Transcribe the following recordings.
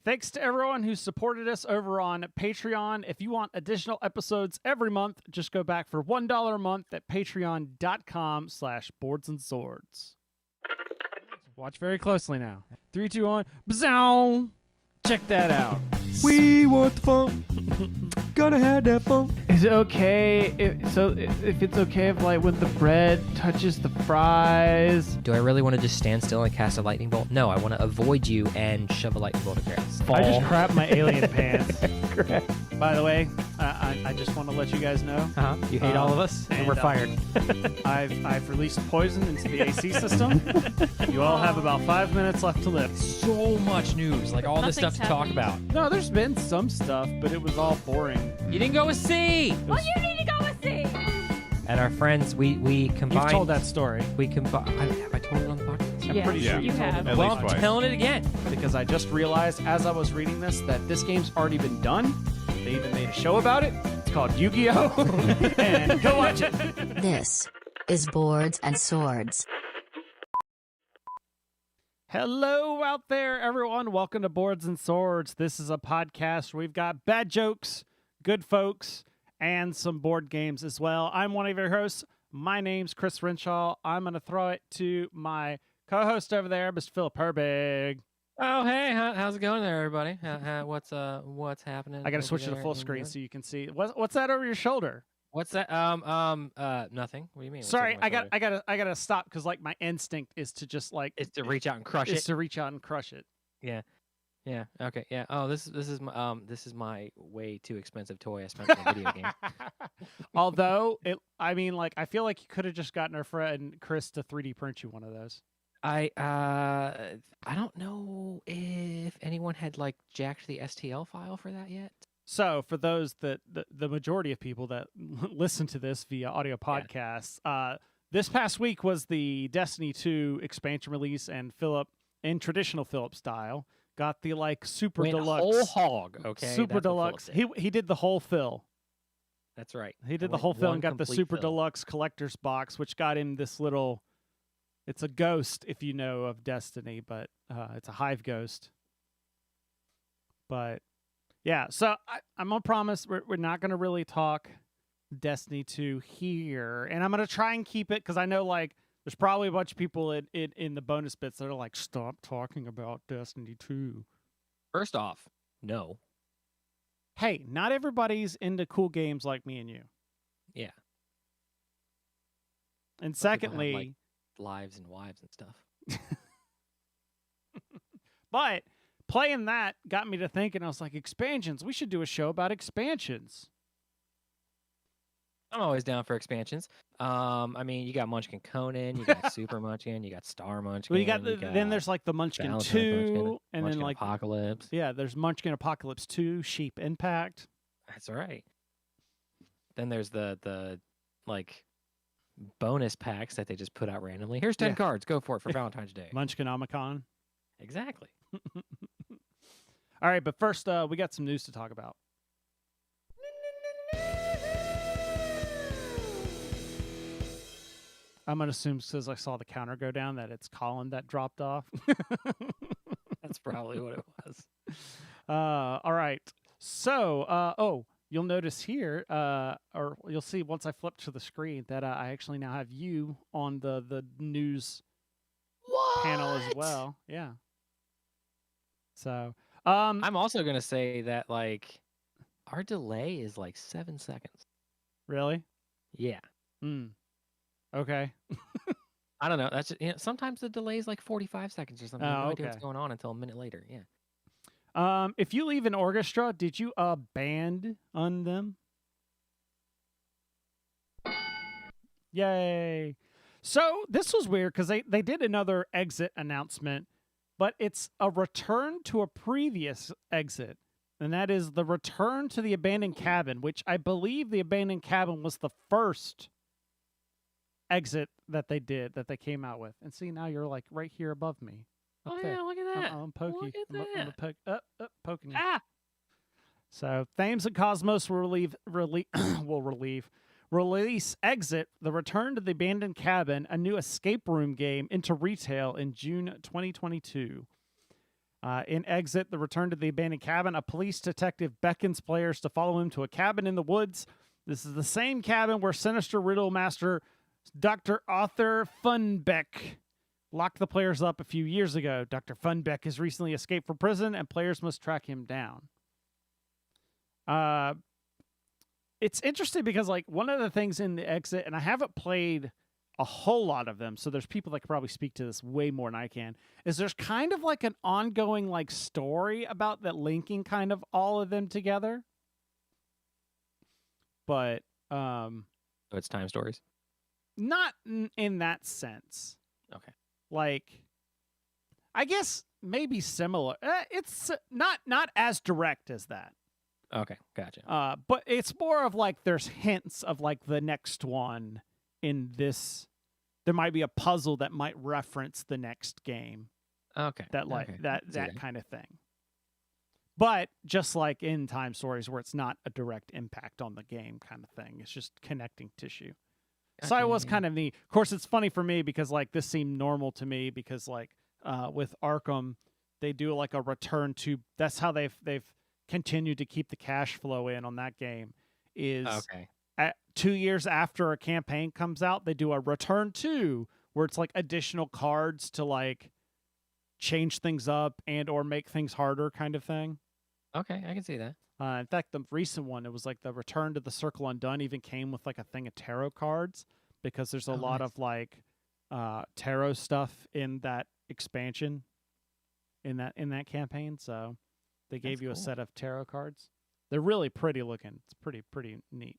Thanks to everyone who supported us over on Patreon. If you want additional episodes every month, just go back for $1 a month at patreon.com/boardsandswords. Watch very closely now. 3, 2, 1. Bzow! Check that out. We want the fun. Gotta have that fun. Is it okay if it's okay if like when the bread touches the fries? Do I really want to just stand still and cast a lightning bolt? No, I want to avoid you and shove a lightning bolt across. I just crapped my alien pants. By the way, I just want to let you guys know. You hate all of us, and we're fired. I've released poison into the AC system. You all have about 5 minutes left to live. So much news, like all this stuff to talk about. No, there's been some stuff, but it was all boring. You didn't go with C. Well, you need to go with C. And our friends, we combined. You've told that story. We combined. Have I told it on the podcast? I'm pretty sure you told have. it. At Well, least I'm twice. telling it again. Because I just realized as I was reading this that this game's already been done. They even made a show about it. It's called Yu-Gi-Oh! And go watch it. This is Boards and Swords. Hello out there, everyone. Welcome to Boards and Swords. This is a podcast where we've got bad jokes, good folks, and some board games as well. I'm one of your hosts. My name's Chris Renshaw. I'm going to throw it to my co-host over there, Mr. Philip Herbig. Oh, hey, how's it going there, everybody? What's happening? I got to over switch to the there full in screen your- so you can see. What's that over your shoulder? What's that? Nothing. What do you mean? What's Sorry, over my shoulder? I gotta stop because like my instinct is to just like It's to reach out and crush is it. to reach out and crush it. Yeah. Okay. Yeah. Oh, this is my way too expensive toy I spent on a video game. Although I feel like you could have just gotten our friend Chris to 3D print you one of those. I don't know if anyone had like jacked the STL file for that yet. So for those that the majority of people that listen to this via audio podcasts, this past week was the Destiny 2 expansion release, and Philip, in traditional Philip style, got the like super Went deluxe whole hog. Okay. super That's what deluxe. Philip did. He did the whole fill. That's right. He did I the went whole fill one and got the complete super fill. deluxe collector's box, which got him this little. It's a ghost, if you know of Destiny, but it's a hive ghost. But yeah, so I'm gonna promise we're not gonna really talk Destiny 2 here, and I'm gonna try and keep it because I know like there's probably a bunch of people in the bonus bits that are like, stop talking about Destiny 2. First off, no. Hey, not everybody's into cool games like me and you. Yeah. And Some people have, secondly, like, lives and wives and stuff. but playing that got me to thinking. I was like, expansions. We should do a show about expansions. I'm always down for expansions. I mean, you got Munchkin Conan, you got Super Munchkin, you got Star Munchkin. Well, you got then there's like the Munchkin Valentine's 2, Munchkin, and Munchkin then like Apocalypse. yeah, there's Munchkin Apocalypse 2, Sheep Impact. That's all right. Then there's the like bonus packs that they just put out randomly. Here's 10 Yeah. cards. Go for it for Valentine's Day. Munchkin Omicron. Exactly. All right, but first we got some news to talk about. I'm gonna assume because I saw the counter go down that it's Colin that dropped off. That's probably what it was. All right. So, you'll notice here, or you'll see once I flip to the screen that I actually now have you on the news panel as well. Yeah. So, I'm also gonna say that like our delay is like 7 seconds. really? Yeah. Okay. I don't know. That's just, sometimes the delay is like 45 seconds or something. I have no idea what's okay. going on until a minute later. Yeah. If you leave an orchestra, did you band on them? Yay. So this was weird because they did another exit announcement, but it's a return to a previous exit, and that is the return to the abandoned cabin, which I believe the abandoned cabin was the first exit that they came out with. And see, now you're like right here above me. Oh Okay. yeah, look at that. I'm poking. Look at I'm that. poking you. Ah. So Thames and Kosmos will release Exit, the return to the abandoned cabin, a new escape room game into retail in June 2022. In Exit, The Return to the Abandoned Cabin, a police detective beckons players to follow him to a cabin in the woods. This is the same cabin where sinister riddle master Dr. Arthur Funbeck locked the players up a few years ago. Dr. Funbeck has recently escaped from prison, and players must track him down. It's interesting because, like, one of the things in the Exit, and I haven't played a whole lot of them, so there's people that could probably speak to this way more than I can, is there's kind of like an ongoing, like, story about that linking kind of all of them together. But, So it's time stories. not in that sense. Okay. Like, I guess maybe similar. It's not as direct as that. Okay, gotcha. But it's more of like there's hints of like the next one in this. There might be a puzzle that might reference the next game. Okay. That like okay. that kind of thing. But just like in Time Stories, where it's not a direct impact on the game kind of thing, it's just connecting tissue. So I was kind of neat. Of course, it's funny for me because like this seemed normal to me because like with Arkham, they do like a return to. That's how they've continued to keep the cash flow in on that game. Is Okay. 2 years after a campaign comes out, they do a return to where it's like additional cards to like change things up and or make things harder kind of thing. Okay, I can see that. In fact, the recent one, it was like the Return to the Circle Undone even came with like a thing of tarot cards because there's a lot nice. of like tarot stuff in that expansion in that campaign. So they gave That's you a cool. set of tarot cards. They're really pretty looking. It's pretty neat.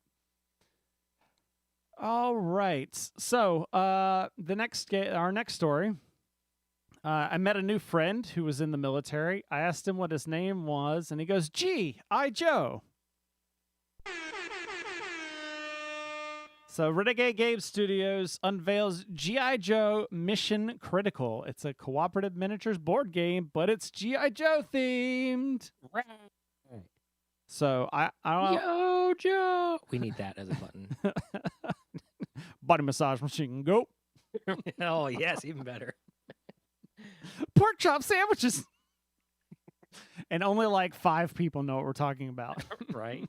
All right. So our next story. I met a new friend who was in the military. I asked him what his name was, and he goes, G.I. Joe. So Renegade Games Studios unveils G.I. Joe Mission Critical. It's a cooperative miniatures board game, but it's G.I. Joe themed. So I don't Yo, Joe. We need that as a button. body massage machine. Go. Oh, yes, even better. Pork chop sandwiches. And only like 5 people know what we're talking about. Right?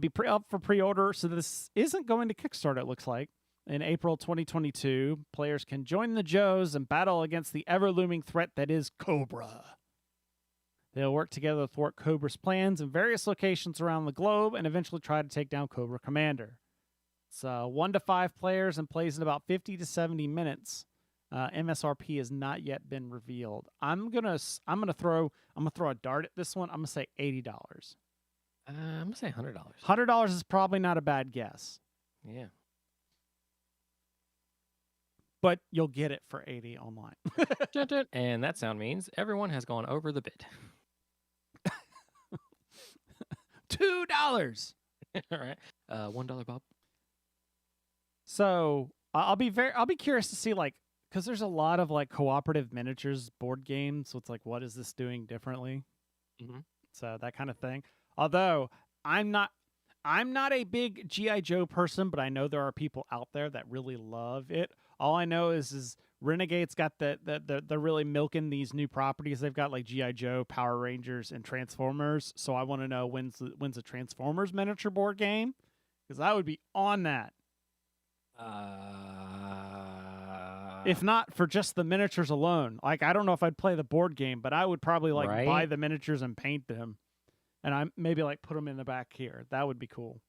Be up for pre-order. So this isn't going to Kickstarter, it looks like. In April 2022, players can join the Joes and battle against the ever-looming threat that is Cobra. They'll work together to thwart Cobra's plans in various locations around the globe and eventually try to take down Cobra Commander. It's 1 to 5 players and plays in about 50 to 70 minutes. MSRP has not yet been revealed. I'm gonna throw a dart at this one. I'm gonna say $80. I'm gonna say $100. $100 is probably not a bad guess, Yeah. but you'll get it for $80 online. Dun, dun. And that sound means everyone has gone over the bid. $2. All right. $1, Bob. So I'll be curious to see like because there's a lot of like cooperative miniatures board games. So it's like, what is this doing differently? Mhm. So that kind of thing. Although I'm not a big G.I. Joe person, but I know there are people out there that really love it. All I know is Renegade's got they're really milking these new properties. They've got like G.I. Joe, Power Rangers, and Transformers. So I want to know when's a Transformers miniature board game because I would be on that. If not for just the miniatures alone. Like, I don't know if I'd play the board game, but I would probably like Right? buy the miniatures and paint them. And I maybe like put them in the back here. That would be cool.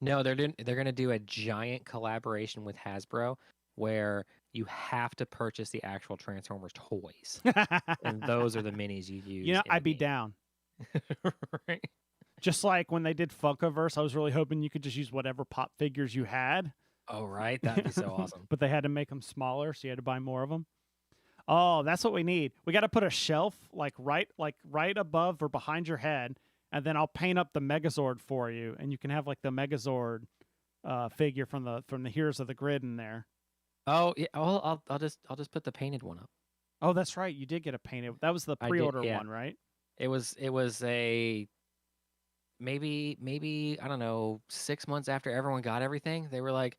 No, they're gonna do a giant collaboration with Hasbro where you have to purchase the actual Transformers toys, and those are the minis you use. You know, in I'd the be game. down. Right? Just like when they did Funkoverse, I was really hoping you could just use whatever pop figures you had. Oh, right. That'd be so awesome. But they had to make them smaller, so you had to buy more of them. Oh, that's what we need. We got to put a shelf like right above or behind your head, and then I'll paint up the Megazord for you, and you can have like the Megazord figure from the Heroes of the Grid in there. Oh, yeah. I'll just put the painted one up. Oh, that's right. You did get a painted. That was the I did, pre-order yeah. one, right? It was a maybe I don't know 6 months after everyone got everything. They were like,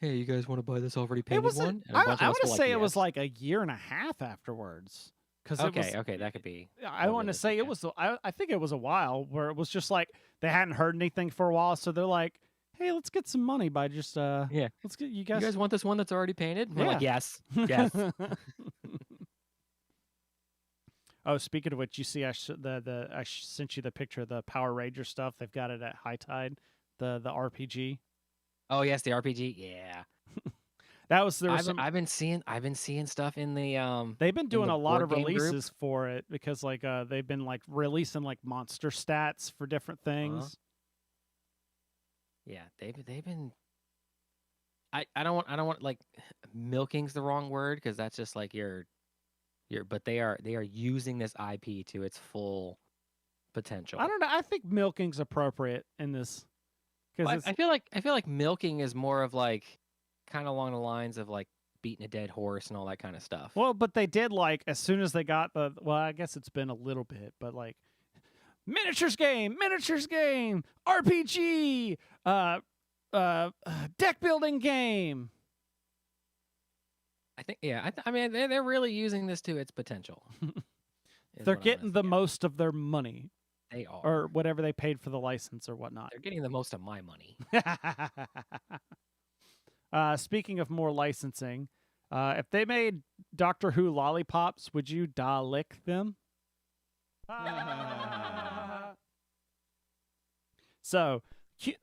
hey, you guys want to buy this already It painted was. one? And a I bunch of want us to were like, say it was yes. like a year and a half afterwards. Because it was. Okay, that could be. I more want to say realistic, it yeah. was. I think it was a while where it was just like they hadn't heard anything for a while, so they're like, "Hey, let's get some money by just Yeah. let's get you You guys." guys want this one that's already painted? And we're like, yes, yes. Oh, speaking of which, you see, I sent you the picture of the Power Ranger stuff. They've got it at High Tide, the RPG. Oh yes, the RPG. Yeah. There was some. I've been seeing stuff in the They've been doing the a lot board of game group. releases for it because like they've been like releasing like monster stats for different things. Yeah, they've been. I don't want like milking's the wrong word because that's just like your but they are using this IP to its full potential. I don't know. I think milking's appropriate in this because I feel like milking is more of like kind of along the lines of like beating a dead horse and all that kind of stuff. well, but they did like as soon as they got the I guess it's been a little bit, but like miniatures game, RPG, deck building game. I think I mean they're really using this to its potential. They're getting the most of their money. They are. Or whatever they paid for the license or whatnot. They're getting the most of my money. Speaking of more licensing, if they made Doctor Who lollipops, would you lick them? So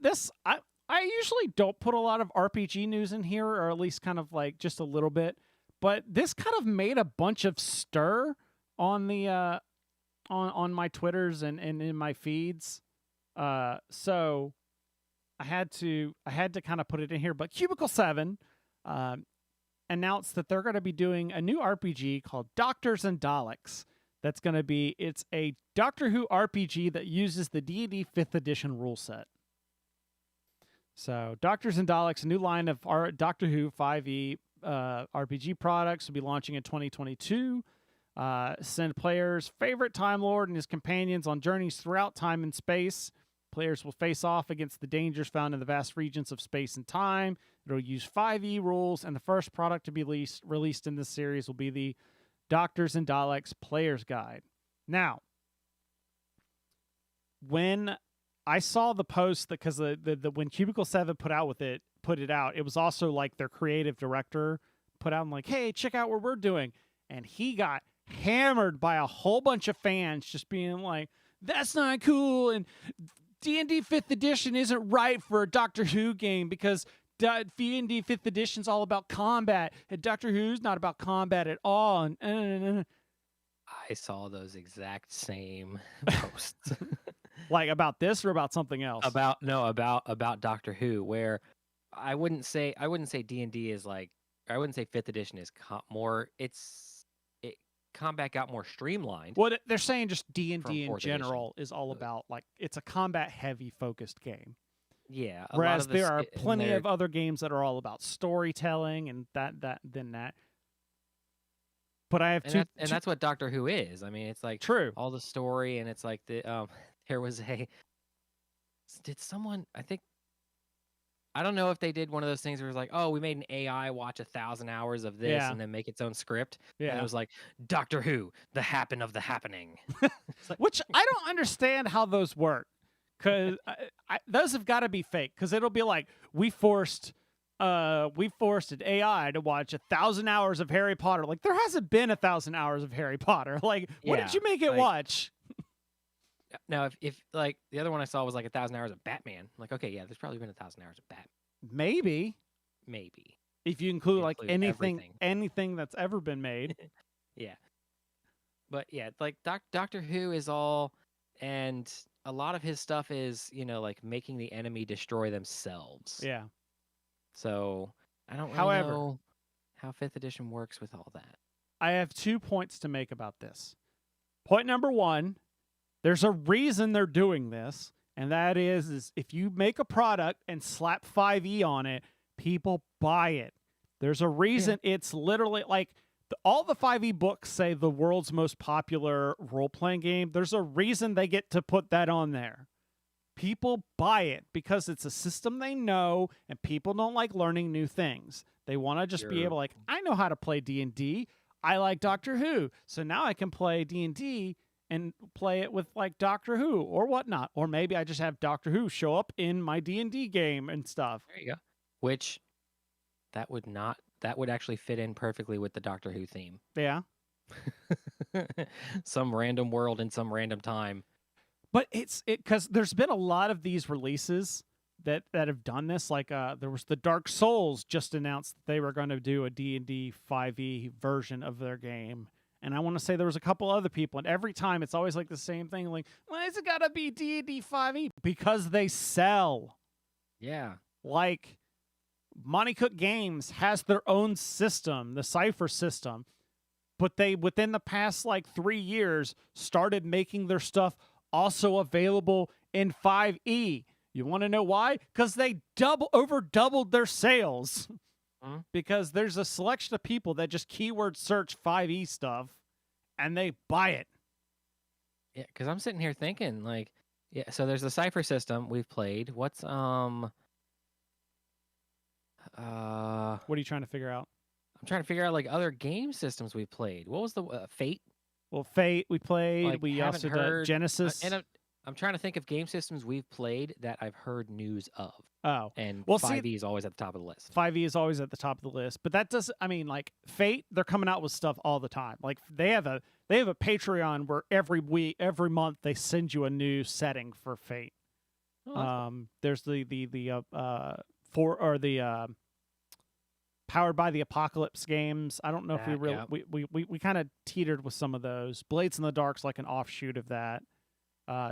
this I usually don't put a lot of RPG news in here, or at least kind of like just a little bit. But this kind of made a bunch of stir on the on my Twitters and in my feeds. So I had to kind of put it in here. But Cubicle 7 announced that they're going to be doing a new RPG called Doctors and Daleks. That's going to be it's a Doctor Who RPG that uses the D&D 5th edition rule set. So Doctors and Daleks, a new line of our Doctor Who 5e RPG products, will be launching in 2022. Send players' favorite Time Lord and his companions on journeys throughout time and space. Players will face off against the dangers found in the vast regions of space and time. It'll use 5e rules, and the first product to be released in this series will be the Doctors and Daleks Player's Guide. Now, when I saw the post because when Cubicle 7 put it out, it was also like their creative director put out, like, hey, check out what we're doing. And he got hammered by a whole bunch of fans just being like, that's not cool. And D&D 5th edition isn't right for a Doctor Who game because D&D 5th edition is all about combat. And Doctor Who's not about combat at all. And I saw those exact same posts. Like about this or about something else? About Doctor Who, where I wouldn't say D&D is like, I wouldn't say 5th edition is combat got more streamlined. What they're saying, just D&D in 4th general is all about like it's a combat heavy focused game. Yeah. Whereas there are plenty of other games that are all about storytelling and that. But I have and that's what Doctor Who is. I mean, it's like true all the story, and it's like there was did someone, I don't know if they did one of those things where it was like, oh, we made an AI watch 1,000 hours of this and then make its own script. Yeah. And it was like, Doctor Who, the happen of the happening. Which I don't understand how those work. Because those have got to be fake. Because it'll be like, we forced an AI to watch 1,000 hours of Harry Potter. Like, there hasn't been 1,000 hours of Harry Potter. Like, what did you make it watch? Now, if like the other one I saw was like 1,000 hours of Batman, I'm like, okay, yeah, there's probably been 1,000 hours of Batman. Maybe. If you include like anything that's ever been made. Yeah. But yeah, like Doctor Who is all, and a lot of his stuff is, like making the enemy destroy themselves. Yeah. So I don't really know how 5th edition works with all that. I have 2 points to make about this. Point number 1, there's a reason they're doing this, and that is if you make a product and slap 5e on it, people buy it. There's a reason it's literally like all the 5e books say the world's most popular role-playing game. There's a reason they get to put that on there. People buy it because it's a system they know, and people don't like learning new things. They want to just be You're- able, like, I know how to play D&D. I like Doctor Who, so now I can play D&D and play it with like Doctor Who or whatnot. Or maybe I just have Doctor Who show up in my D&D game and stuff. There you go. Which that would actually fit in perfectly with the Doctor Who theme. Yeah. Some random world in some random time. But it's because there's been a lot of these releases that have done this. Like there was the Dark Souls just announced that they were going to do a D&D 5e version of their game. And I want to say there was a couple other people, and every time it's always like the same thing. Like, why is it got to be D&D 5e? Because they sell. Yeah. Like, Monty Cook Games has their own system, the Cypher system, but they, within the past like 3 years, started making their stuff also available in 5e. You want to know why? Because they over doubled their sales. Because there's a selection of people that just keyword search 5e stuff, and they buy it. Yeah, because I'm sitting here thinking, like, yeah, so there's the Cypher system we've played. What's What are you trying to figure out? I'm trying to figure out like other game systems we've played. What was the Fate? Well, Fate we played. Like, We haven't also heard- did Genesis. And I'm trying to think of game systems we've played that I've heard news of. Oh, And Well, see- 5e is always at the top of the list. 5e is always at the top of the list, but that doesn't. I mean, like Fate, they're coming out with stuff all the time. Like they have a Patreon where every month they send you a new setting for Fate. Oh, that's cool. There's the Powered by the Apocalypse games. I don't know if we really we kind of teetered with some of those. Blades in the Dark's like an offshoot of that.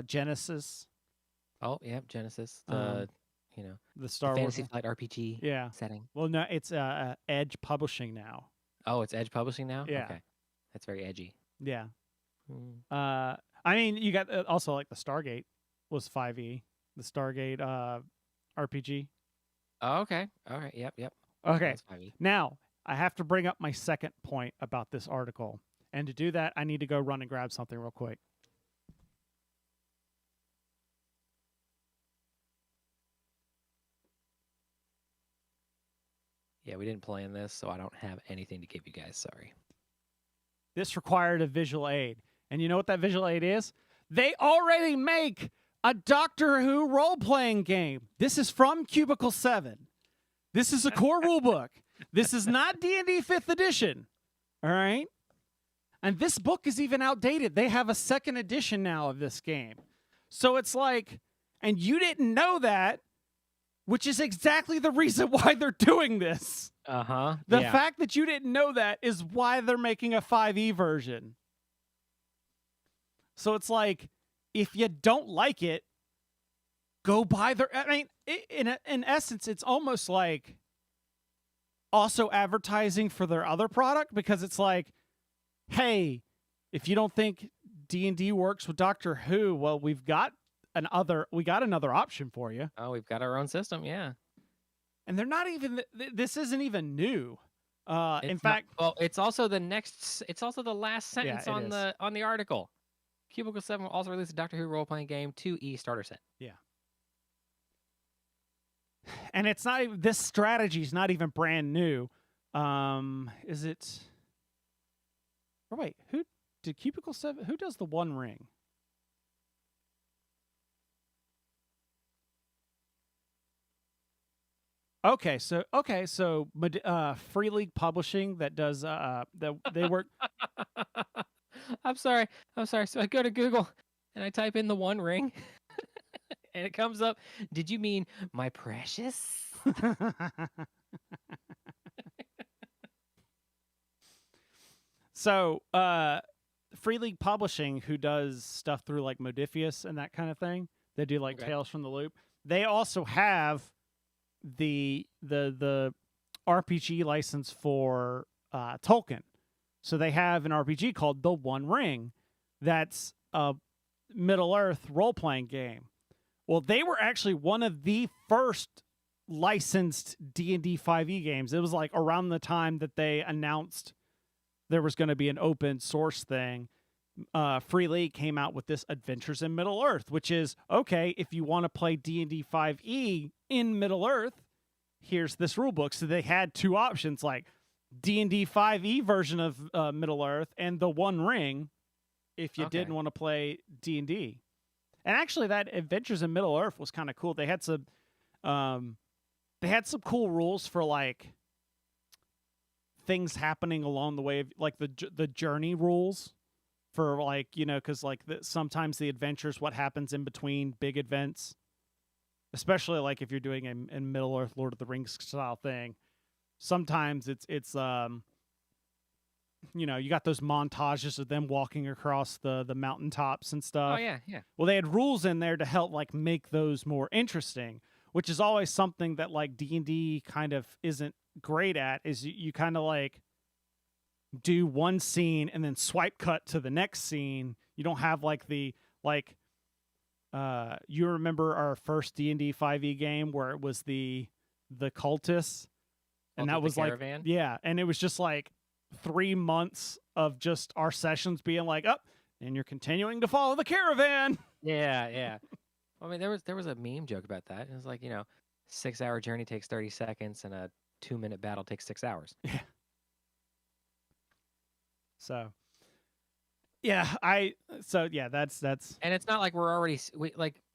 Genesis, Oh, yeah, Genesis. The the Star Wars. Fantasy Flight RPG Yeah. setting. Well, no, it's Edge Publishing now. Oh, it's Edge Publishing now? Yeah. Okay. That's very edgy. Yeah. Mm. I mean, you got also like the Stargate was 5e. The Stargate RPG. Oh, okay. All right. Yep. Okay. That's 5e. Now, I have to bring up my second point about this article. And to do that, I need to go run and grab something real quick. Yeah, we didn't plan this, so I don't have anything to give you guys. Sorry. This required a visual aid. And you know what that visual aid is? They already make a Doctor Who role-playing game. This is from Cubicle 7. This is a core rulebook. This is not D&D 5th edition. All right? And this book is even outdated. They have a second edition now of this game. So it's like, and you didn't know that, which is exactly the reason why they're doing this. Uh-huh. The fact that you didn't know that is why they're making a 5e version. So it's like, if you don't like it, go buy their... I mean, in essence, it's almost like also advertising for their other product, because it's like, hey, if you don't think D&D works with Doctor Who, well, we got another option for you. Oh, we've got our own system, yeah. And they're not even... This isn't even new. In It's fact... well, it's also it's also the last sentence it on is. the article. Cubicle 7 will also release a Doctor Who role-playing game 2E starter set. Yeah. And it's not even, this strategy is not even brand new. Is it? Or wait, who did Cubicle 7? Who does the One Ring? Okay, so Free League Publishing that does they work. I'm sorry. So I go to Google and I type in the One Ring, and it comes up. Did you mean my precious? So, Free League Publishing, who does stuff through like Modifius and that kind of thing, they do like Okay. Tales from the Loop. They also have the RPG license for Tolkien. So they have an RPG called The One Ring that's a Middle-earth role-playing game. Well, they were actually one of the first licensed D&D 5e games. It was like around the time that they announced there was going to be an open source thing. Free League came out with this Adventures in Middle Earth, which is okay if you want to play D&D 5e in Middle Earth. Here's this rule book. So they had two options, like D&D 5e version of Middle Earth and the One Ring, if you didn't want to play D&D. And actually, that Adventures in Middle Earth was kind of cool. They had some cool rules for like things happening along the way, like the journey rules for like, you know, because like sometimes the adventures, what happens in between big events, especially like if you're doing a Middle Earth Lord of the Rings style thing. Sometimes it's you know, you got those montages of them walking across the mountaintops and stuff. Oh yeah. Well, they had rules in there to help like make those more interesting, which is always something that like D&D kind of isn't great at, is you kind of like do one scene and then swipe cut to the next scene. You don't have like the like you remember our first D&D 5e game where it was the cultists, and that was like caravan? yeah, and it was just like 3 months of just our sessions being like, up, and you're continuing to follow the caravan. Yeah. I mean, there was a meme joke about that. It was like, you know, 6-hour journey takes 30 seconds and a 2-minute battle takes 6 hours. Yeah. So yeah, that's And it's not like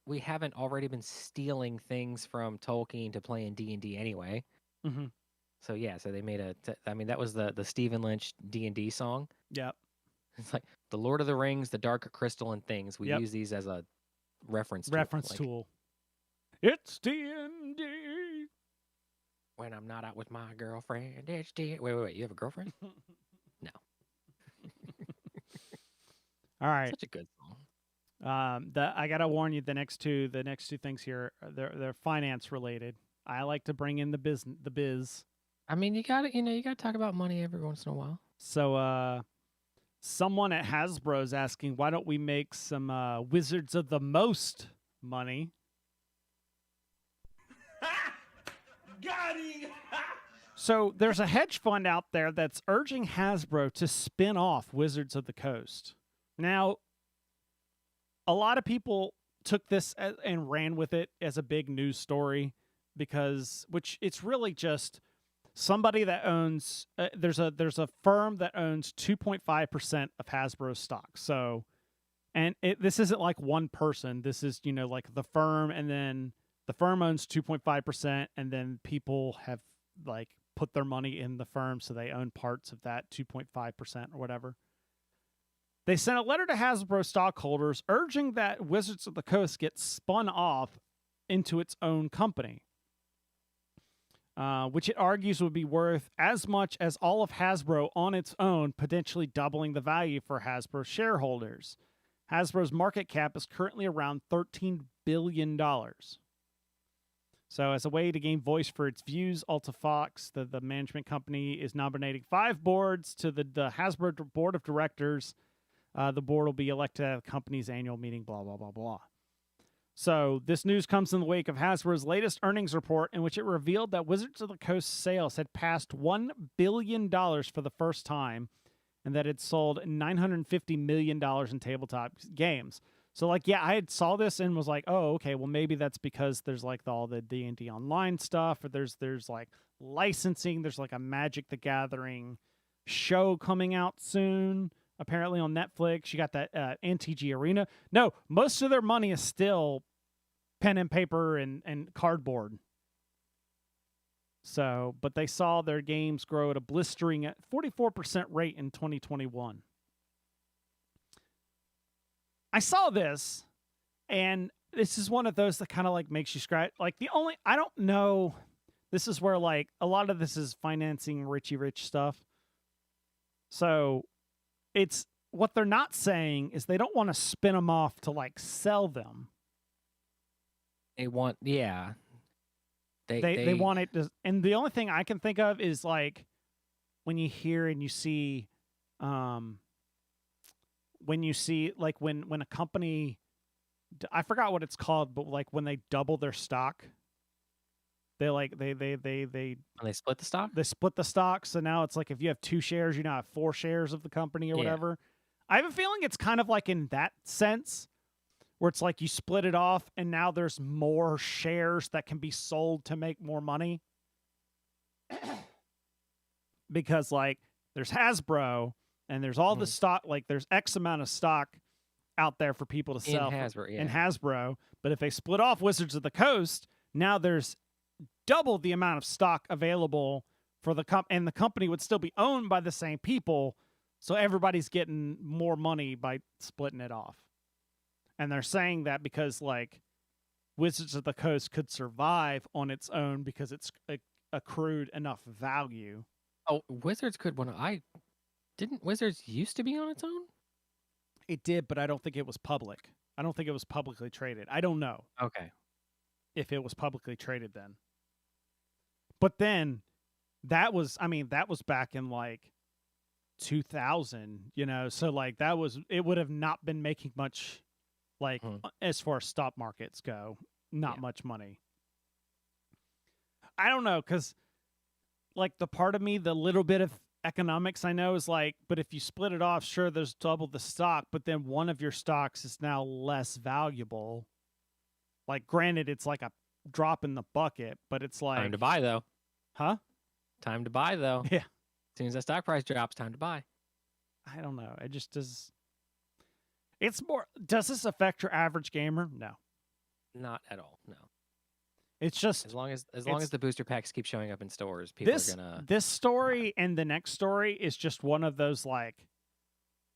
we haven't already been stealing things from Tolkien to play in D&D anyway. mm-hmm. So yeah, so they made I mean, that was the Stephen Lynch D&D song. Yep. It's like the Lord of the Rings, the Dark Crystal, and things. We Yep. use these as a reference tool. It's D&D. When I'm not out with my girlfriend, it's D. Wait. You have a girlfriend? No. All right. Such a good song. I gotta warn you, the next two things here, they're finance related. I like to bring in the biz. I mean, you gotta talk about money every once in a while. So, someone at Hasbro is asking, why don't we make some Wizards of the Most money? Got him! So there's a hedge fund out there that's urging Hasbro to spin off Wizards of the Coast. Now, a lot of people took this and ran with it as a big news story which it's really just somebody that owns there's a firm that owns 2.5% of Hasbro stock. So, and this isn't like one person. This is, you know, like the firm, and then the firm owns 2.5%, and then people have like put their money in the firm, so they own parts of that 2.5% or whatever. They sent a letter to Hasbro stockholders urging that Wizards of the Coast get spun off into its own company, which it argues would be worth as much as all of Hasbro on its own, potentially doubling the value for Hasbro shareholders. Hasbro's market cap is currently around $13 billion. So as a way to gain voice for its views, Alta Fox, the management company, is nominating 5 boards to the Hasbro board of directors. The board will be elected at the company's annual meeting, blah, blah, blah, blah. So this news comes in the wake of Hasbro's latest earnings report, in which it revealed that Wizards of the Coast sales had passed $1 billion for the first time, and that it sold $950 million in tabletop games. So, like, yeah, I had saw this and was like, oh, okay, well, maybe that's because there's, like, all the D&D online stuff, or there's like, licensing. There's, like, a Magic the Gathering show coming out soon, apparently on Netflix. You got that NTG Arena. No, most of their money is still pen and paper and cardboard. So, but they saw their games grow at a blistering 44% rate in 2021. I saw this, and this is one of those that kind of like makes you scratch. Like I don't know. This is where like a lot of this is financing Richie Rich stuff. So it's what they're not saying is they don't want to spin them off to like sell them. They want, yeah. They want it to, and the only thing I can think of is like when you hear and you see, when you see like when a company, I forgot what it's called, but like when they double their stock, they like they split the stock. They split the stock, so now it's like if you have 2 shares, you now have 4 shares of the company or whatever. I have a feeling it's kind of like in that sense, where it's like you split it off, and now there's more shares that can be sold to make more money. Because like there's Hasbro, and there's all the stock, like there's X amount of stock out there for people to sell in Hasbro, in Hasbro. But if they split off Wizards of the Coast, now there's double the amount of stock available for the and the company would still be owned by the same people, so everybody's getting more money by splitting it off. And they're saying that because like Wizards of the Coast could survive on its own because it's accrued enough value. Oh, Wizards could didn't Wizards used to be on its own? It did, but I don't think it was public. I don't think it was publicly traded. I don't know. Okay. If it was publicly traded then. But then that was back in like 2000, so like it would have not been making much, like as far as stock markets go, not much money. I don't know, because like the part of me, the little bit of economics I know is like, but if you split it off, sure, there's double the stock, but then one of your stocks is now less valuable. Like, granted, it's like a drop in the bucket, but it's like time to buy though. Huh? Time to buy though. Yeah. As soon as that stock price drops, time to buy. I don't know. It just does. It's more. Does this affect your average gamer? No. Not at all. No. It's just as long as the booster packs keep showing up in stores, people are gonna. This story and the next story is just one of those, like,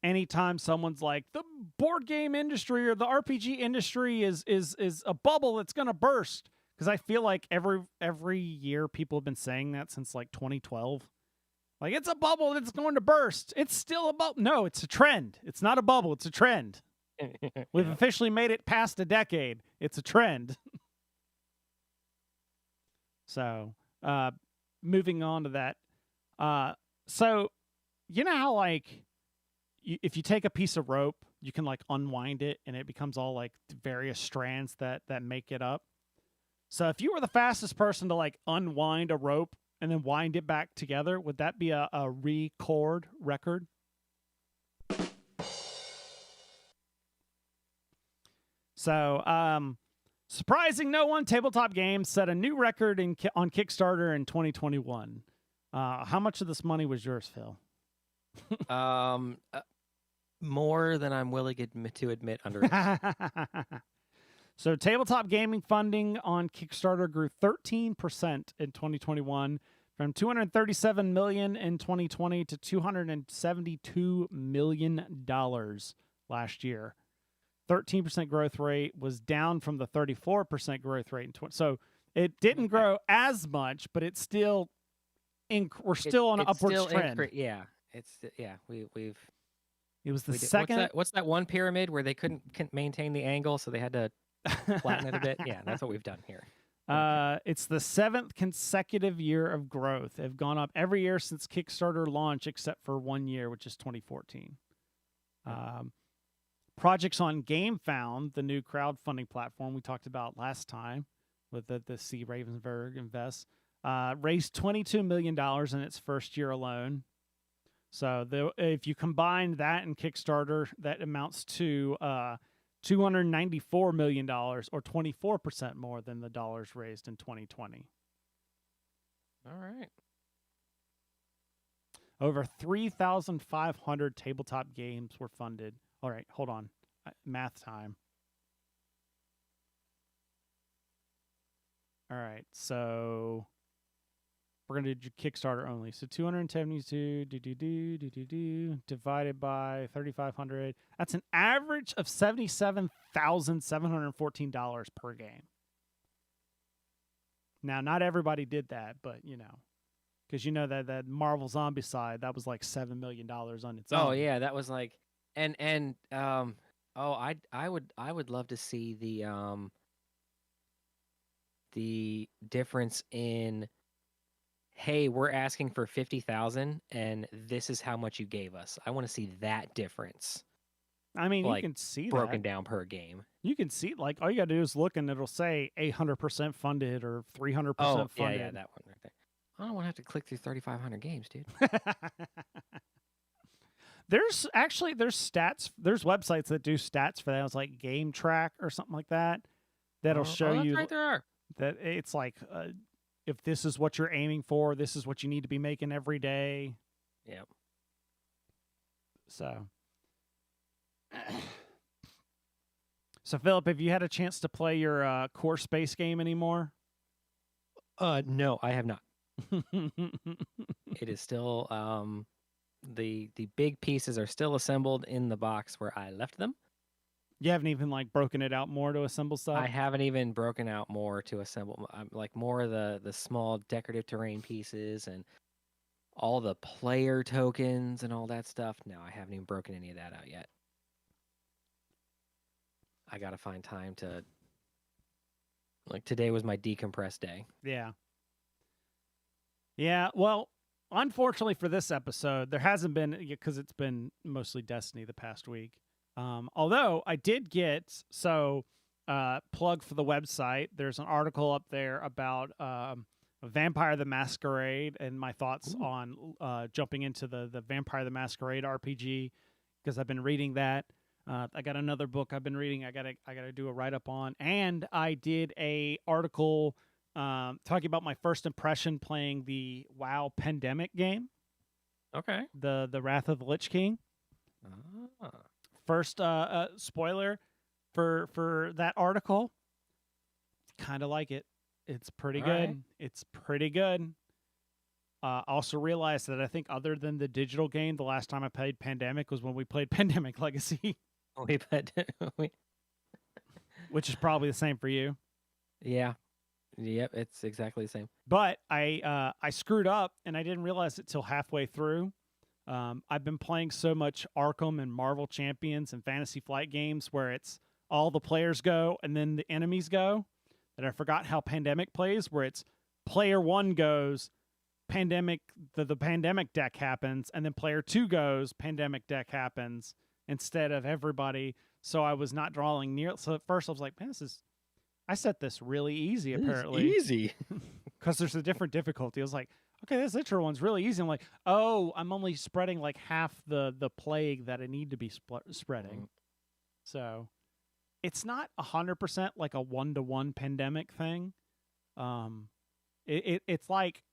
anytime someone's like, the board game industry or the RPG industry is a bubble that's gonna burst. Because I feel like every year people have been saying that since like 2012. Like, it's a bubble that's going to burst. It's still a bubble. No, it's a trend. It's not a bubble. It's a trend. We've officially made it past a decade. It's a trend. So, moving on to that. So, you know how, like, if you take a piece of rope, you can, like, unwind it, and it becomes all, like, various strands that make it up? So, if you were the fastest person to, like, unwind a rope and then wind it back together, would that be a record record? So, surprising no one, Tabletop Games set a new record on Kickstarter in 2021. How much of this money was yours, Phil? More than I'm willing to admit under. So, tabletop gaming funding on Kickstarter grew 13% in 2021, from $237 million in 2020 to $272 million last year. 13% growth rate was down from the 34% growth rate in 20. So it didn't grow as much, but it's still we're still on an upward trend. We've. It was the second. What's that one pyramid where they couldn't maintain the angle, so they had to flatten it a bit? Yeah, that's what we've done here. It's the 7th consecutive year of growth. They've gone up every year since Kickstarter launch, except for 1 year, which is 2014. Projects on GameFound, the new crowdfunding platform we talked about last time with the C. Ravensburg Invest, raised $22 million in its first year alone. So if you combine that and Kickstarter, that amounts to $294 million, or 24% more than the dollars raised in 2020. All right. Over 3,500 tabletop games were funded. All right, hold on. Math time. All right, so we're going to do Kickstarter only. So 272 divided by 3,500. That's an average of $77,714 per game. Now, not everybody did that, but, because that Marvel Zombie side, that was like $7 million on its own. Oh yeah, that was like, I would love to see the difference in, hey, we're asking for 50,000 and this is how much you gave us. I want to see that difference. I mean, like, you can see broken down per game. You can see, like, all you got to do is look and it'll say 800% funded or 300% funded. Yeah, that one right there. I don't want to have to click through 3,500 games, dude. There's stats. There's websites that do stats for that. It's like Game Track or something like that. That'll show that's you right, there are. that it's like if this is what you're aiming for, this is what you need to be making every day. Yep. So, Philip, have you had a chance to play your core space game anymore? No, I have not. It is still the big pieces are still assembled in the box where I left them. You haven't even like broken it out more to assemble stuff? I haven't even broken out more to assemble. Like more of the small decorative terrain pieces and all the player tokens and all that stuff. No, I haven't even broken any of that out yet. I got to find time to, like, today was my decompress day. Yeah. Yeah, well, unfortunately for this episode, there hasn't been, because it's been mostly Destiny the past week. Although I did get, plug for the website, there's an article up there about Vampire the Masquerade and my thoughts on jumping into the Vampire the Masquerade RPG, because I've been reading that. I got another book I've been reading. I gotta do a write up on, and I did a article talking about my first impression playing the WoW Pandemic game. Okay. The Wrath of the Lich King. Ah. First spoiler for that article. Kind of like it. It's pretty good. Right. It's pretty good. Also realized that I think other than the digital game, the last time I played Pandemic was when we played Pandemic Legacy. Which is probably the same for you. Yeah. Yep, it's exactly the same. But I screwed up and I didn't realize it till halfway through. I've been playing so much Arkham and Marvel Champions and Fantasy Flight games where it's all the players go and then the enemies go, that I forgot how Pandemic plays, where it's player 1 goes, Pandemic, the Pandemic deck happens, and then player 2 goes, Pandemic deck happens, instead of everybody. So I was not drawing near. So at first I was like, man, I set this really easy, apparently. It's easy. Because there's a different difficulty. I was like, okay, this intro one's really easy. I'm like, oh, I'm only spreading like half the plague that I need to be spreading. So it's not 100% like a 1-to-1 Pandemic thing. It's like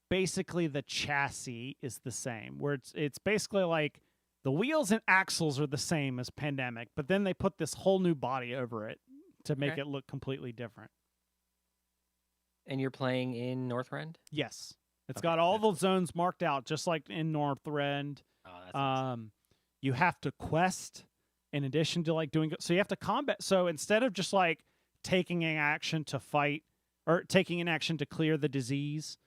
basically the chassis is the same, where it's basically like the wheels and axles are the same as Pandemic, but then they put this whole new body over it to make it look completely different. And you're playing in Northrend? Yes. It's got all the zones marked out, just like in Northrend. Oh, that's nice. You have to quest in addition to like doing, so you have to combat. So instead of just like taking an action to fight or taking an action to clear the disease,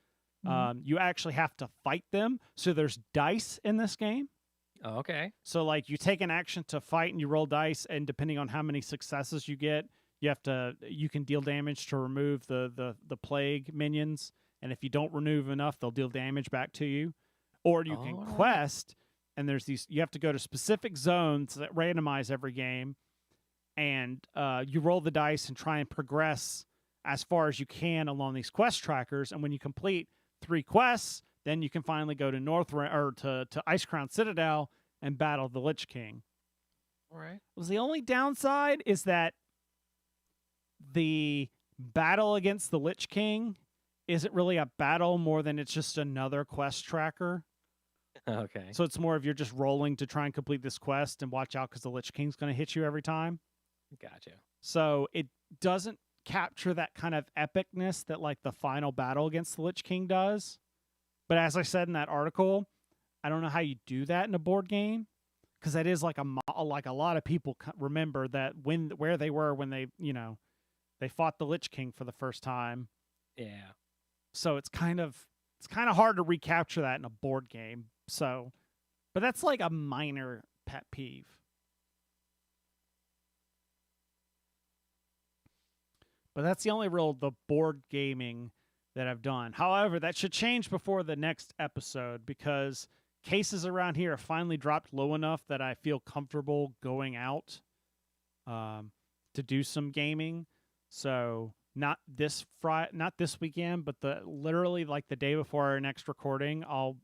you actually have to fight them. So there's dice in this game. Oh, okay. So like you take an action to fight and you roll dice, and depending on how many successes you get, you can deal damage to remove the plague minions, and if you don't remove enough, they'll deal damage back to you. Or you can quest, and you have to go to specific zones that randomize every game, and you roll the dice and try and progress as far as you can along these quest trackers. And when you complete 3 quests, then you can finally go to to Icecrown Citadel and battle the Lich King. All right. The only downside is that the battle against the Lich King isn't really a battle more than it's just another quest tracker. Okay. So it's more of you're just rolling to try and complete this quest and watch out because the Lich King's going to hit you every time. Gotcha. So it doesn't capture that kind of epicness that like the final battle against the Lich King does. But as I said in that article, I don't know how you do that in a board game, because that is like a lot of people remember that where they were when they fought the Lich King for the first time. Yeah. So it's kind of hard to recapture that in a board game. So, but that's like a minor pet peeve. But that's the only the board gaming that I've done. However, that should change before the next episode, because cases around here have finally dropped low enough that I feel comfortable going out to do some gaming. So not this weekend, but literally like the day before our next recording, I'll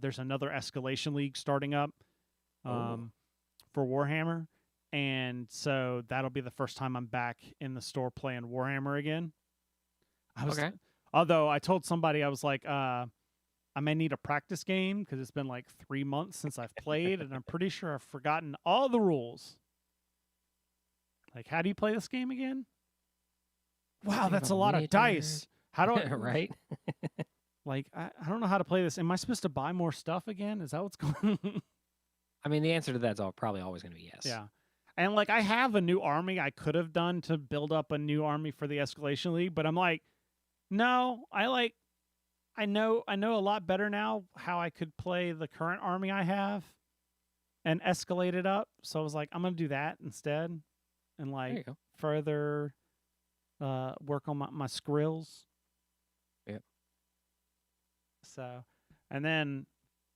there's another Escalation League starting up for Warhammer. And so that'll be the first time I'm back in the store playing Warhammer again. Although I told somebody, I was like, I may need a practice game because it's been like 3 months since I've played, and I'm pretty sure I've forgotten all the rules. Like, how do you play this game again? Wow, that's a lot of dice. How do I... Right? Like, I don't know how to play this. Am I supposed to buy more stuff again? Is that what's going on? I mean, the answer to that's probably always going to be yes. Yeah. And, like, I have a new army I could have done to build up a new army for the Escalation League, but I'm like, no, I know a lot better now how I could play the current army I have and escalate it up. So I was like, I'm going to do that instead and, like, further work on my skrills. Yep. So, and then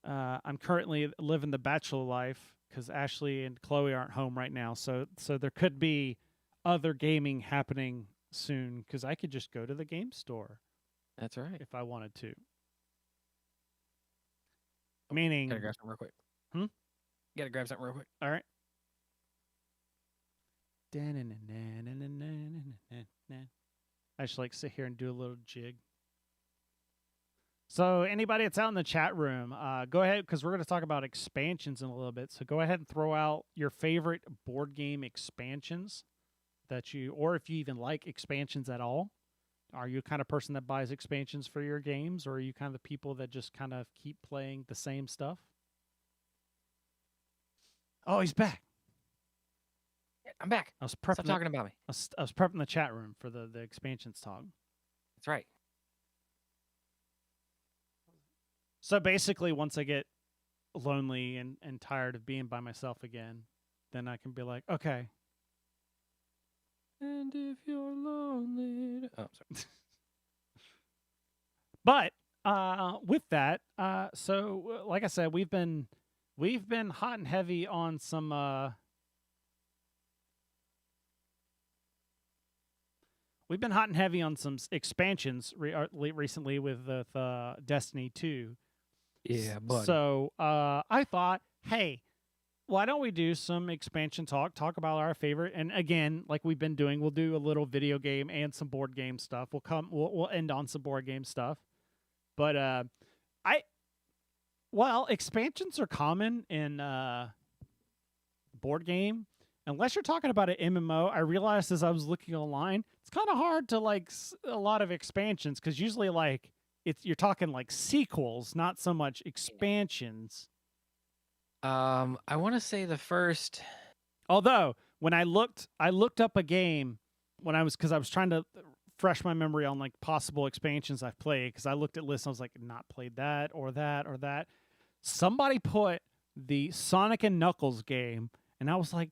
I'm currently living the bachelor life because Ashley and Chloe aren't home right now. So there could be other gaming happening soon because I could just go to the game store. That's right. If I wanted to. Meaning... Gotta grab something real quick. Gotta grab something real quick. All right. I just like sit here and do a little jig. So anybody that's out in the chat room, go ahead, because we're going to talk about expansions in a little bit. So go ahead and throw out your favorite board game expansions that you, or if you even like expansions at all. Are you the kind of person that buys expansions for your games, or are you kind of the people that just kind of keep playing the same stuff? Oh, he's back. I'm back. I was prepping. Stop talking about me. I was prepping the chat room for the expansions talk. That's right. So basically, once I get lonely and tired of being by myself again, then I can be like, okay. And if you're lonely... Oh, sorry. But with that, so like I said, we've been hot and heavy on some... We've been hot and heavy on some expansions recently with Destiny 2. Yeah, buddy. So I thought, hey, why don't we do some expansion talk about our favorite? And again, like we've been doing, we'll do a little video game and some board game stuff. We'll end on some board game stuff. But expansions are common in board game. Unless you're talking about an MMO, I realized as I was looking online, it's kind of hard to like a lot of expansions because usually like you're talking like sequels, not so much expansions. I want to say the first. Although when I looked up a game because I was trying to fresh my memory on like possible expansions I've played because I looked at lists and I was like, not played that or that or that. Somebody put the Sonic and Knuckles game, and I was like,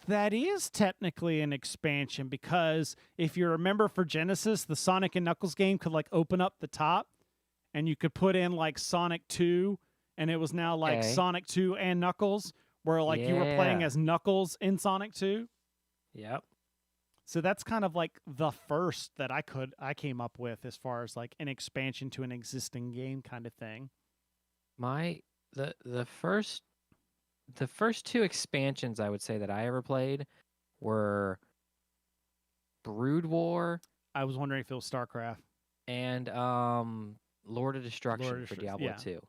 that is technically an expansion because if you remember for Genesis, the Sonic and Knuckles game could like open up the top and you could put in like Sonic 2 and it was now like Sonic 2 and Knuckles where like you were playing as Knuckles in Sonic 2. Yep. So that's kind of like the first that I came up with as far as like an expansion to an existing game kind of thing. The first two expansions I would say that I ever played were Brood War. I was wondering if it was StarCraft. And Lord of Destruction for Diablo 2.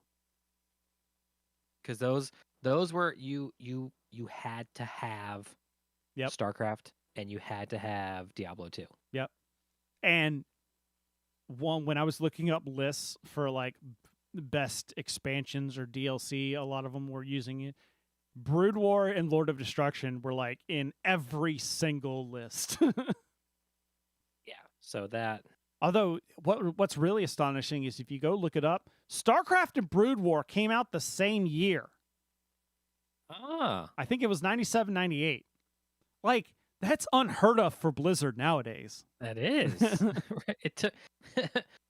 Because those were you had to have StarCraft and you had to have Diablo 2. Yep. And when I was looking up lists for like best expansions or DLC, a lot of them were using it. Brood War and Lord of Destruction were like in every single list. Yeah. So that. Although what's really astonishing is if you go look it up, StarCraft and Brood War came out the same year. Ah. I think it was 97, 98. Like, that's unheard of for Blizzard nowadays. That is. It took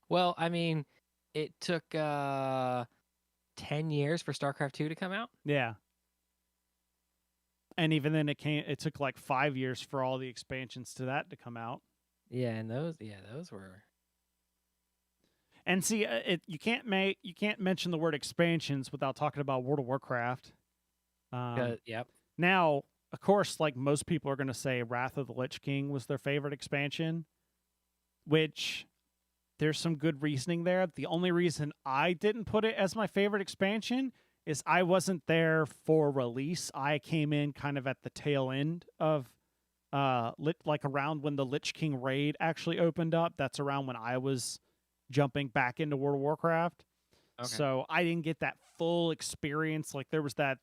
well, I mean, it took 10 years for StarCraft 2 to come out. Yeah. And even then it took like 5 years for all the expansions to that to come out. Yeah, and those were. And see, you can't mention the word expansions without talking about World of Warcraft. Yep. Now, of course, like most people are going to say, Wrath of the Lich King was their favorite expansion, which there's some good reasoning there. The only reason I didn't put it as my favorite expansion is I wasn't there for release. I came in kind of at the tail end of like around when the Lich King raid actually opened up. That's around when I was jumping back into World of Warcraft. Okay. So I didn't get that full experience. Like there was that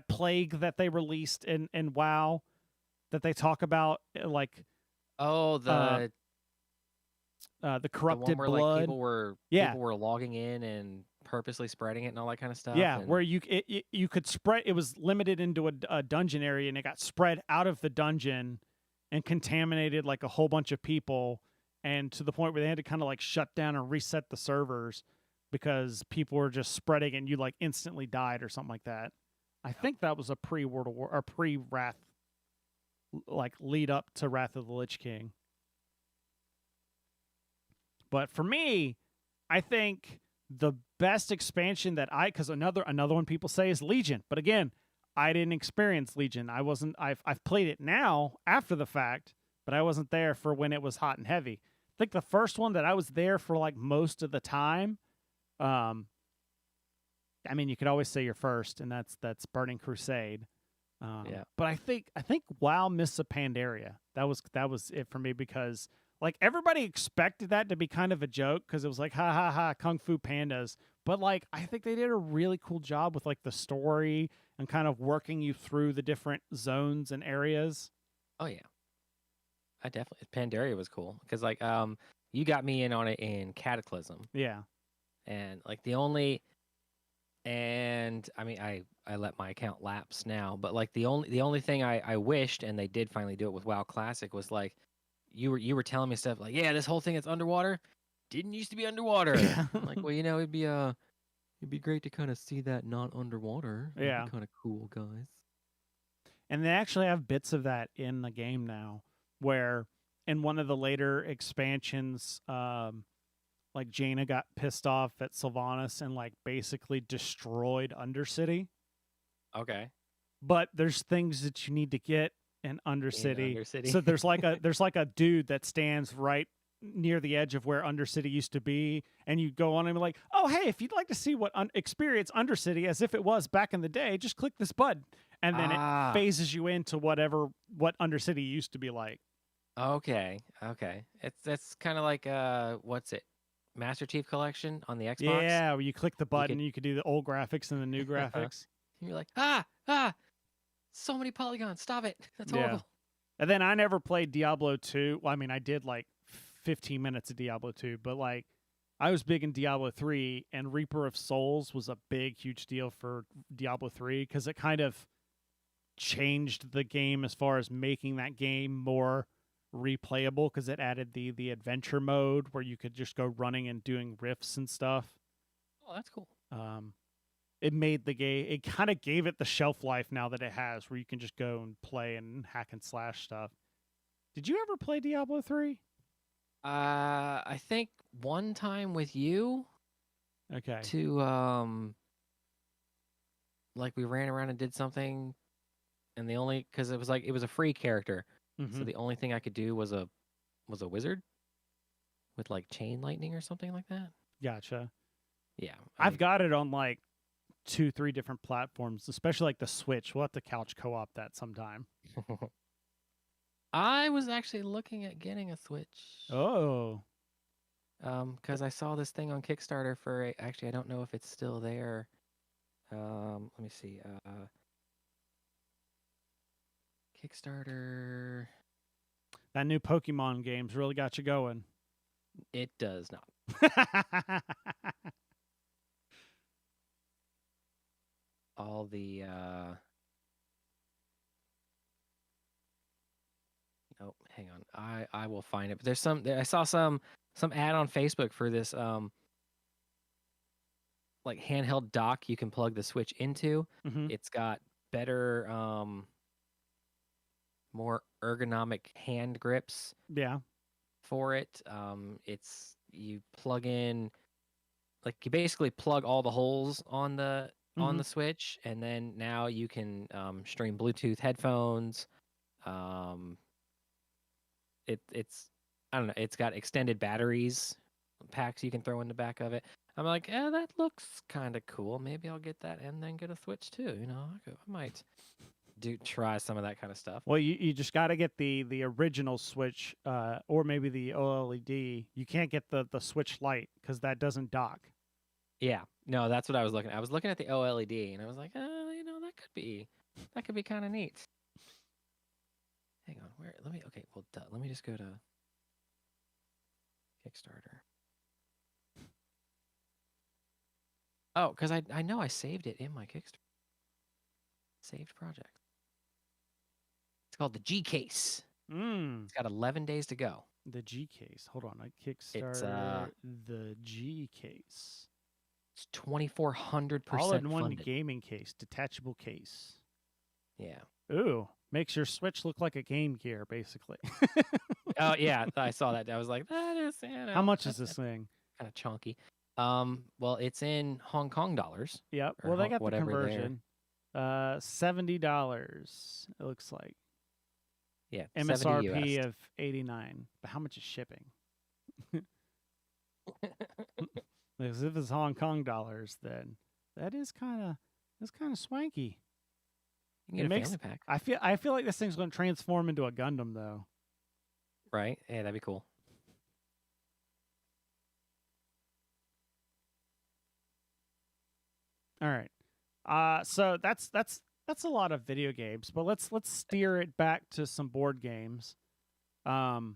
plague that they released in WoW that they talk about, like Oh, the the corrupted one where blood. like people were logging in and purposely spreading it and all that kind of stuff. Yeah, and... where you could spread. It was limited into a dungeon area, and it got spread out of the dungeon and contaminated like a whole bunch of people, and to the point where they had to kind of like shut down and reset the servers because people were just spreading, and you like instantly died or something like that. I think that was a pre-World of War or pre-Wrath, like lead up to Wrath of the Lich King. But for me, I think the best expansion that because another one people say is Legion, but again, I didn't experience Legion. I've played it now after the fact, but I wasn't there for when it was hot and heavy. I think the first one that I was there for like most of the time. I mean, you could always say your first, and that's Burning Crusade. Yeah. But I think WoW Mists of Pandaria. That was it for me because like everybody expected that to be kind of a joke because it was like ha ha ha Kung Fu Pandas. But like I think they did a really cool job with like the story and kind of working you through the different zones and areas. Oh yeah. I definitely Pandaria was cool because like you got me in on it in Cataclysm. Yeah. And like the only and I mean I let my account lapse now, but like the only thing I wished, and they did finally do it with WoW Classic, was like you were telling me stuff like, yeah, this whole thing is underwater. Didn't used to be underwater. Yeah. I'm like, well, you know, it'd be great to kind of see that not underwater. That'd Yeah. be kind of cool, guys. And they actually have bits of that in the game now, where in one of the later expansions, like Jaina got pissed off at Sylvanas and like basically destroyed Undercity. Okay. But there's things that you need to get in Undercity. Undercity. So there's like a dude that stands right near the edge of where Undercity used to be, and you go on and be like, oh hey, if you'd like to see what experience Undercity as if it was back in the day, just click this button, and then it phases you into what Undercity used to be like. Okay. It's kind of like what's it? Master Chief Collection on the Xbox. Yeah, where you click the button, you could do the old graphics and the new graphics. You're like, so many polygons. Stop it. That's horrible. And then I never played Diablo 2. Well, I mean, I did like 15 minutes of Diablo 2, but like I was big in Diablo 3, and Reaper of Souls was a big, huge deal for Diablo 3 because it kind of changed the game as far as making that game more replayable because it added the adventure mode where you could just go running and doing rifts and stuff. Oh, that's cool. It made the game, it kind of gave it the shelf life now that it has, where you can just go and play and hack and slash stuff. Did you ever play Diablo 3? I think one time with you. Okay. To like we ran around and did something, and because it was a free character, so the only thing I could do was a wizard with like chain lightning or something like that. Gotcha. Yeah, I've got it on like 2-3 different platforms, especially like the Switch. We'll have to couch co-op that sometime. I was actually looking at getting a Switch. Oh. Because I saw this thing on Kickstarter for actually I don't know if it's still there. Let me see. Kickstarter. That new Pokemon game's really got you going. It does not. All the oh, hang on. I will find it. But there's I saw some ad on Facebook for this like handheld dock you can plug the Switch into. It's got better more ergonomic hand grips. Yeah. For it. It's you plug in like you basically plug all the holes on the Mhm. Switch, and then now you can stream Bluetooth headphones. It's I don't know. It's got extended batteries packs you can throw in the back of it. I'm like, yeah, that looks kind of cool. Maybe I'll get that and then get a Switch too. I might try some of that kind of stuff. Well, you just got to get the original Switch, or maybe the OLED. You can't get the Switch Lite because that doesn't dock. Yeah, no, that's what I was looking at. I was looking at the OLED, and I was like, that could be kind of neat. Hang on, let me just go to Kickstarter. Oh, because I know I saved it in my Kickstarter. Saved project. It's called the G Case. It's got 11 days to go. The G Case. Hold on, I It's Kickstarter the G Case. It's 2,400% All-in-one funded. gaming case, detachable case. Yeah. Ooh, makes your Switch look like a Game Gear, basically. Oh yeah, I saw that. I was like, that is. How much is this thing? Kind of chunky. Well, it's in Hong Kong dollars. Yep. Or Well, they got the whatever there. conversion. $70. It looks like. Yeah. MSRP of $89. But how much is shipping? Because if it's Hong Kong dollars, then that's kind of swanky. You can get a family pack. I feel like this thing's going to transform into a Gundam, though. Right? Yeah, that'd be cool. All right. So that's a lot of video games, but let's steer it back to some board games. It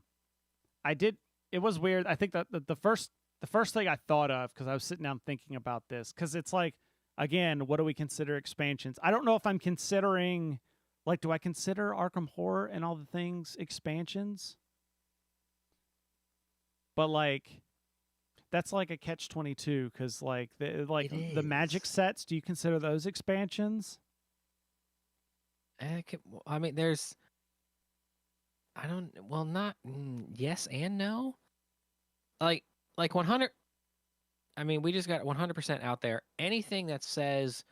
was weird. I think that the first thing I thought of, because I was sitting down thinking about this, because it's like, again, what do we consider expansions? I don't know if I'm considering, like, do I consider Arkham Horror and all the things expansions? But like, that's like a catch-22, because like the Magic sets, do you consider those expansions? I mean, there's. I don't. Well, not yes and no. Like 100. I mean, we just got 100% out there. Anything that says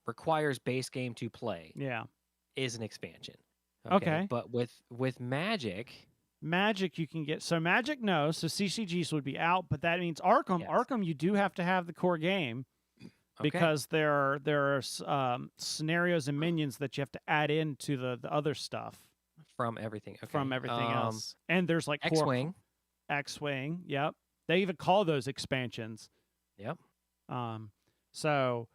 requires base game to play, is an expansion. Okay. But with Magic. Magic, you can get Magic, no. So CCGs would be out, but that means Arkham. Yes. Arkham, you do have to have the core game, because there are scenarios and minions that you have to add into the other stuff from everying. Okay. From everything else. And there's like X-Wing. X-Wing. Yep. They even call those expansions. Yep. So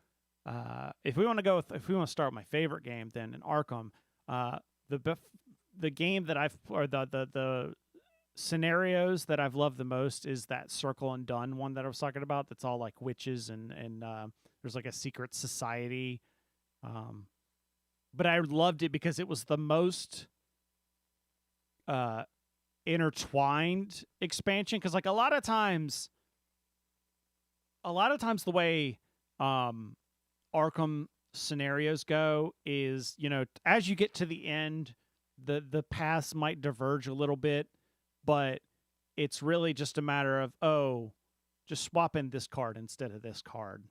if we want to start with my favorite game, then in Arkham, the game that the scenarios that I've loved the most is that Circle and Done one that I was talking about. That's all like witches and there's like a secret society. But I loved it because it was the most intertwined expansion. Because like a lot of times the way Arkham scenarios go is, as you get to the end, the paths might diverge a little bit, but it's really just a matter of, just swap in this card instead of this card.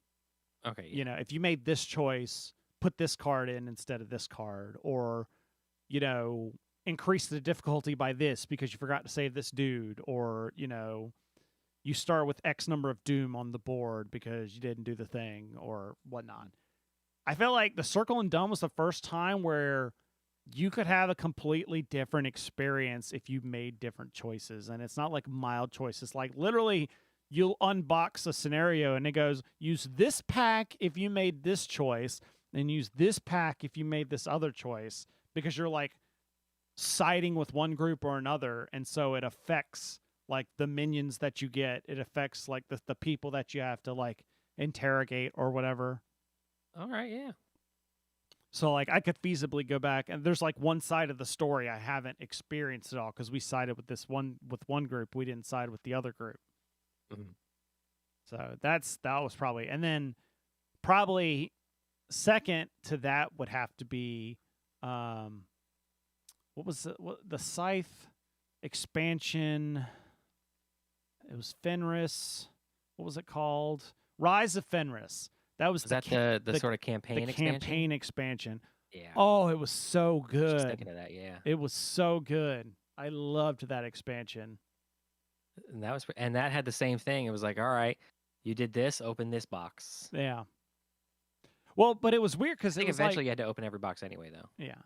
Okay. Yeah. If you made this choice, put this card in instead of this card, or, increase the difficulty by this because you forgot to save this dude, or, you start with X number of doom on the board because you didn't do the thing or whatnot. I felt like the Circle and Done was the first time where you could have a completely different experience if you made different choices. And it's not like mild choices. Like literally you'll unbox a scenario and it goes, use this pack if you made this choice, and use this pack if you made this other choice, because you're like siding with one group or another. And so it affects like the minions that you get. It affects like the people that you have to like interrogate or whatever. All right. Yeah. So like I could feasibly go back, and there's like one side of the story I haven't experienced at all because we sided with one group. We didn't side with the other group. Mm-hmm. So that was probably, and then probably second to that would have to be, what was the Scythe expansion? It was Fenris. what was it called? Rise of Fenris. That was Was that the sort of campaign the expansion? campaign expansion. Yeah. Oh, it was so I was just good. thinking of that. Yeah. It was so good. I loved that expansion. And that had the same thing. It was like, all right, you did this, open this box. Yeah. Well, but it was weird I because it think was eventually like, you had to open every box anyway, though. yeah.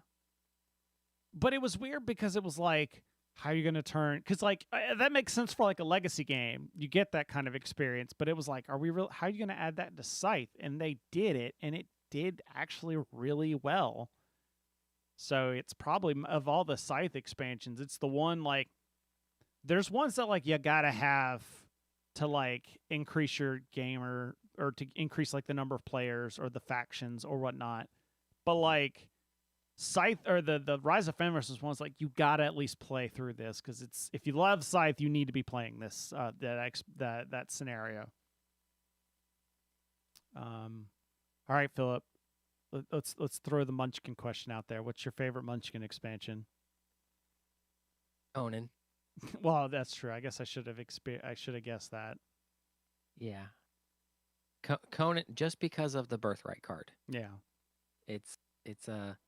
But it was weird because it was like, how are you going to turn? Because like that makes sense for like a legacy game. You get that kind of experience. But it was like, are we real? How are you going to add that to Scythe? And they did it, and it did actually really well. So it's probably of all the Scythe expansions, it's the one like. There's ones that like you gotta have to like increase your gamer or to increase like the number of players or the factions or whatnot. But like Scythe or the Rise of Fenris is one's like you gotta at least play through this because it's if you love Scythe you need to be playing this that scenario. All right, Philip. Let's throw the Munchkin question out there. What's your favorite Munchkin expansion? Conan. Well, that's true. I guess I should have guessed that. Yeah. Conan, just because of the birthright card. Yeah. It's a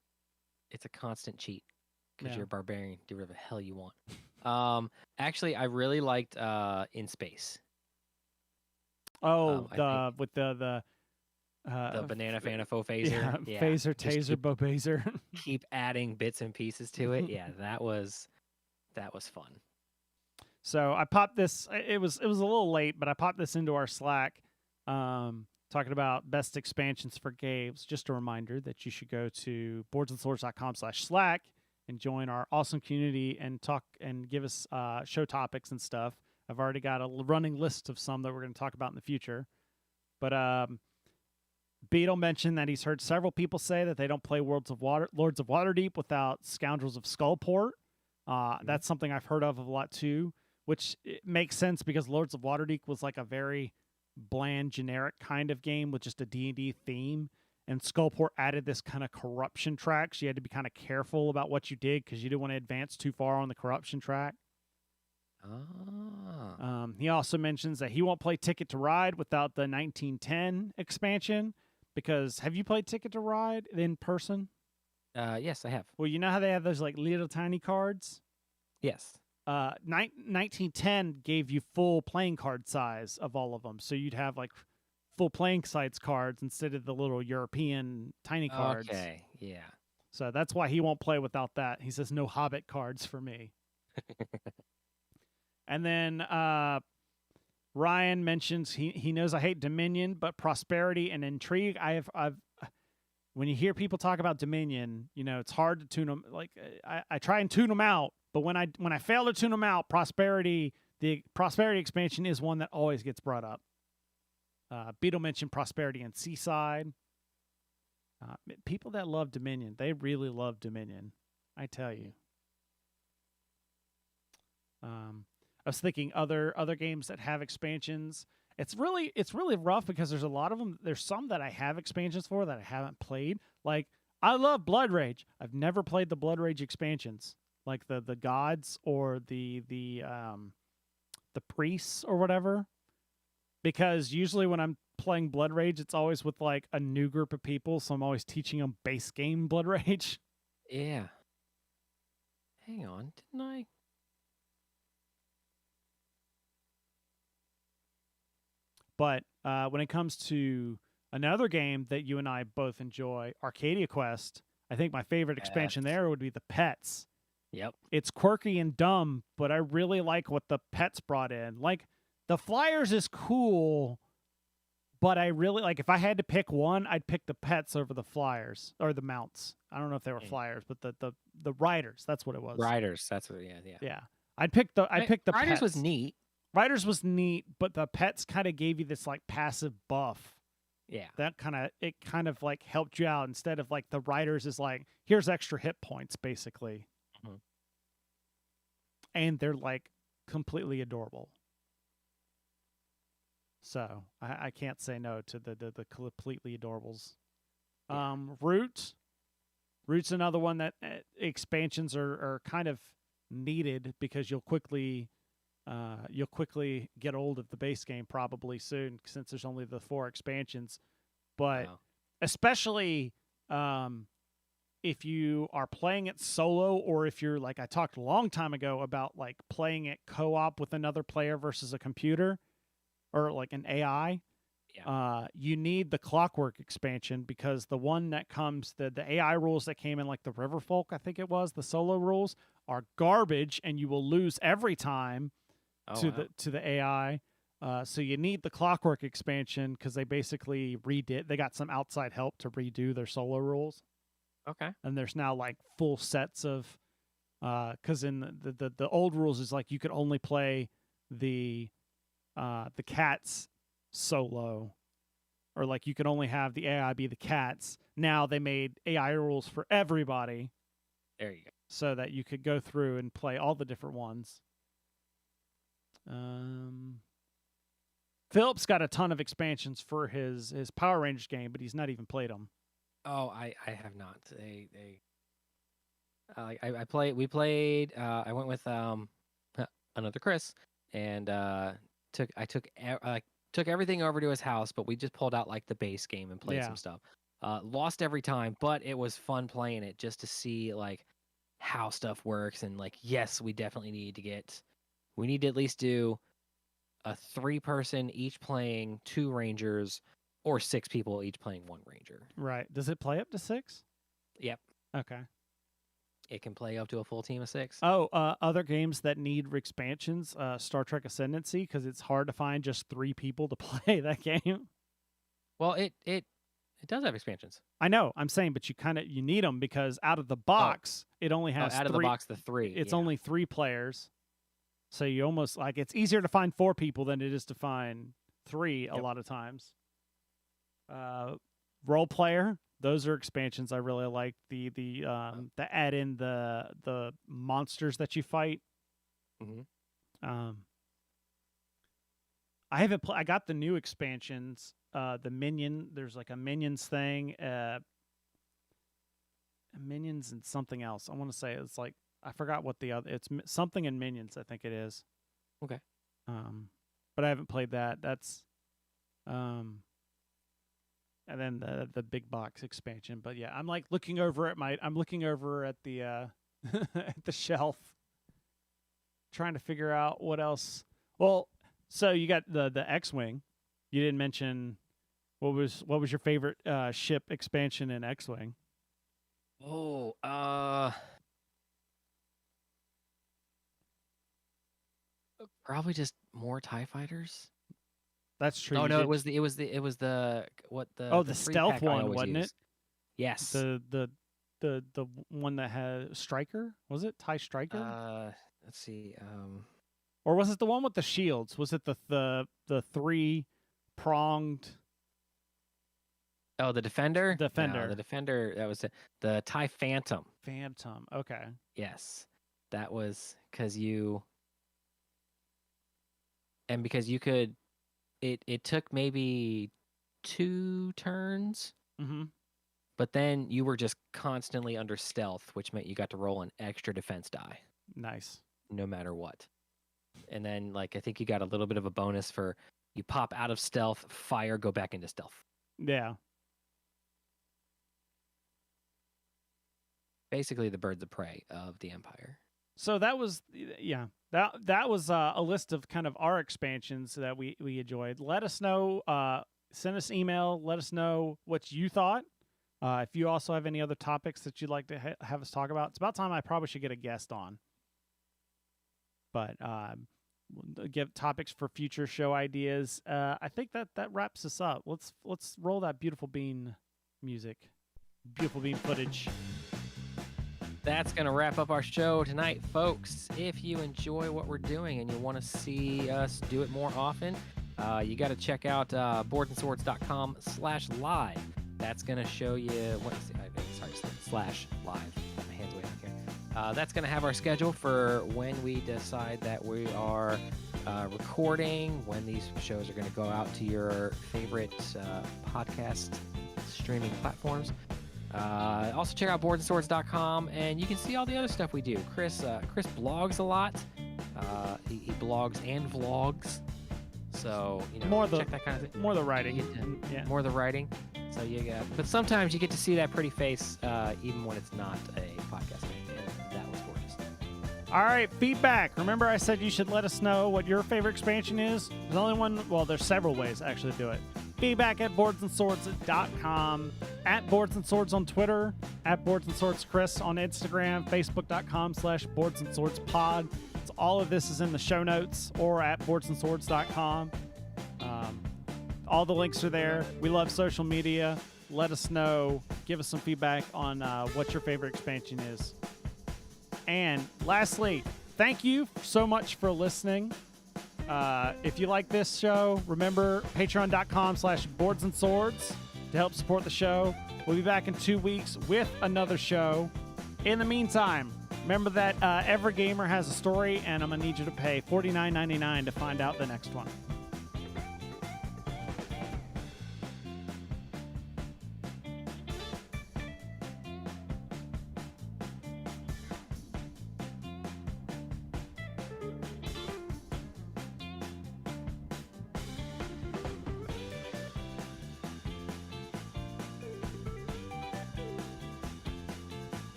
constant cheat because Yeah. you're a barbarian. Do whatever the hell you want. Actually, I really liked In Space. Oh, I with the banana fanafo phaser. yeah, phaser, Just taser, bobazer. keep adding bits and pieces to it. Yeah, that was fun. So I popped this. It was a little late, but I popped this into our Slack, talking about best expansions for games. Just a reminder that you should go to boardsandswords.com/Slack and join our awesome community and talk and give us show topics and stuff. I've already got a running list of some that we're going to talk about in the future. But Beetle mentioned that he's heard several people say that they don't play Lords of Waterdeep without Scoundrels of Skullport. That's something I've heard of a lot too, which makes sense because Lords of Waterdeep was like a very bland, generic kind of game with just a D&D theme. And Skullport added this kind of corruption track, so you had to be kind of careful about what you did because you didn't want to advance too far on the corruption track. He also mentions that he won't play Ticket to Ride without the 1910 expansion because have you played Ticket to Ride in person? Yes, I have. Well, you know how they have those like little tiny cards? Yes. 1910 gave you full playing card size of all of them. So you'd have like full playing size cards instead of the little European tiny cards. Okay, yeah. So that's why he won't play without that. He says no Hobbit cards for me. And then Ryan mentions he knows I hate Dominion, but Prosperity and Intrigue. I've when you hear people talk about Dominion, you know it's hard to tune them. Like I try and tune them out, but when I fail to tune them out, the Prosperity expansion is one that always gets brought up. Beetle mentioned Prosperity and Seaside. People that love Dominion, they really love Dominion. I tell you. I was thinking other games that have expansions. It's really rough because there's a lot of them. There's some that I have expansions for that I haven't played. Like I love Blood Rage. I've never played the Blood Rage expansions, like the gods or the priests or whatever. Because usually when I'm playing Blood Rage, it's always with like a new group of people, so I'm always teaching them base game Blood Rage. Yeah. Hang on, didn't I? But when it comes to another game that you and I both enjoy, Arcadia Quest, I think my favorite expansion there would be the Pets. Yep. It's quirky and dumb, but I really like what the Pets brought in. Like, the Flyers is cool, but I really, like, if I had to pick one, I'd pick the Pets over the Flyers, or the Mounts. I don't know if they were Flyers, but the Riders, that's what it was. Riders, that's what, yeah. Yeah. I'd pick the Riders Pets. was neat. Riders was neat, but the Pets kind of gave you this like passive buff. Yeah. That kind of like helped you out instead of like the Riders is like, here's extra hit points basically. Mm-hmm. And they're like completely adorable. So I can't say no to the completely adorables. Yeah. Root's another one that expansions are kind of needed because you'll quickly you'll quickly get old of the base game probably soon, since there's only the 4 expansions. But Wow. especially if you are playing it solo, or if you're like I talked a long time ago about like playing it co-op with another player versus a computer or like an AI. You need the Clockwork expansion, because the one that comes, the AI rules that came in, like the Riverfolk, I think it was, the solo rules, are garbage, and you will lose every time to the AI. So you need the Clockwork expansion, because they basically redid. They got some outside help to redo their solo rules. Okay. And there's now like full sets of, because in the old rules is like you could only play the cats solo, or like you could only have the AI be the cats. Now they made AI rules for everybody, There you go. so that you could go through and play all the different ones. Philip's got a ton of expansions for his Power Rangers game, but he's not even played them. Oh, I have not. We played. I went with another Chris, and took everything over to his house, but we just pulled out like the base game and played some stuff. Lost every time, but it was fun playing it just to see like how stuff works. And like, yes, we definitely need to at least do a 3-person each playing 2 Rangers, or 6 people each playing 1 Ranger. Right. Does it play up to 6? Yep. Okay. It can play up to a full team of 6. Oh, other games that need expansions, Star Trek Ascendancy, because it's hard to find just 3 people to play that game. Well, it does have expansions. I know. I'm saying, but you need them, because out of the box, it only has out 3. of the box, the 3. It's only 3 players. So you almost like, it's easier to find 4 people than it is to find 3 a lot of times. Role player, those are expansions I really like. The add in the monsters that you fight. Mm-hmm. I haven't I got the new expansions. The Minion, there's like a Minions thing. Minions and something else. I want to say it's like, I forgot what the other. It's something in Minions, I think it is. Okay. But I haven't played that. That's and then the big box expansion. But yeah, I'm like looking over at the at the shelf, trying to figure out what else. Well, so you got the X-Wing. You didn't mention what was your favorite ship expansion in X-Wing? Oh, probably just more TIE fighters. That's true. Oh no, it was the what the the 3 stealth pack I one, always wasn't use. it? Yes. The one that had Striker, was it TIE Striker? Let's see. Or was it the one with the shields? Was it the 3-pronged? Oh, the Defender. Defender. No, the Defender. That was the TIE Phantom. Phantom. Okay. Yes, that was because you could. It took maybe 2 turns. Mm-hmm. But then you were just constantly under stealth, which meant you got to roll an extra defense die. Nice. No matter what. And then, like, I think you got a little bit of a bonus for you pop out of stealth, fire, go back into stealth. Yeah. Basically the birds of prey of the Empire. So that was, yeah, that was a list of kind of our expansions that we enjoyed. Let us know, send us email, let us know what you thought. If you also have any other topics that you'd like to have us talk about, it's about time I probably should get a guest on. But give topics for future show ideas. I think that wraps us up. Let's roll that Beautiful Bean music, Beautiful Bean footage. That's going to wrap up our show tonight, folks. If you enjoy what we're doing and you want to see us do it more often, you got to check out boardsandswords.com/live. That's going to show you /live. My hand's way up here. That's going to have our schedule for when we decide that we are recording, when these shows are going to go out to your favorite podcast streaming platforms. Also check out boardsandswords.com, and you can see all the other stuff we do. Chris blogs a lot. He blogs and vlogs. So More the- check that kind of thing. More the writing. You get to- Yeah. More the writing. So but sometimes you get to see that pretty face, even when it's not a podcast. And that was gorgeous. All right, feedback. Remember I said you should let us know what your favorite expansion is? There's only one, well, there's several ways actually to do it. Feedback at boardsandswords.com, at Boards and Swords on Twitter, at Boards and Swords Chris on Instagram, facebook.com/boardsandswordspod. So all of this is in the show notes or at boardsandswords.com. All the links are there. We love social media. Let us know. Give us some feedback on what your favorite expansion is. And lastly, thank you so much for listening. If you like this show, remember patreon.com/boardsandswords to help support the show. We'll be back in 2 weeks with another show. In the meantime, remember that every gamer has a story, and I'm going to need you to pay $49.99 to find out the next one.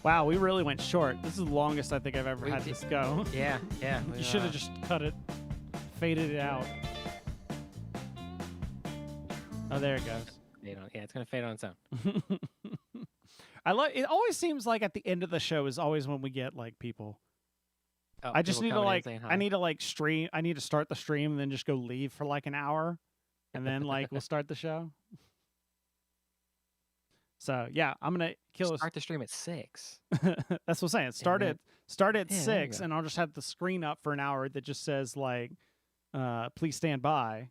Wow, we really went short. This is the longest I think I've ever had this go. Yeah. You should have just cut it, faded it out. Oh, there it goes. Yeah, it's gonna fade on its own. I love. It always seems like at the end of the show is always when we get like people. Oh, I just need people to coming in like. saying hi. I need to like stream. I need to start the stream and then just go leave for like an hour, and then like we'll start the show. So yeah, I'm gonna kill us. Start the stream at 6. That's what I'm saying. Start then- at Yeah, there you 6, go. and I'll just have the screen up for an hour that just says like, "Please stand by."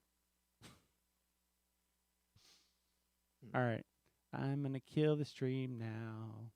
All right, I'm gonna kill the stream now.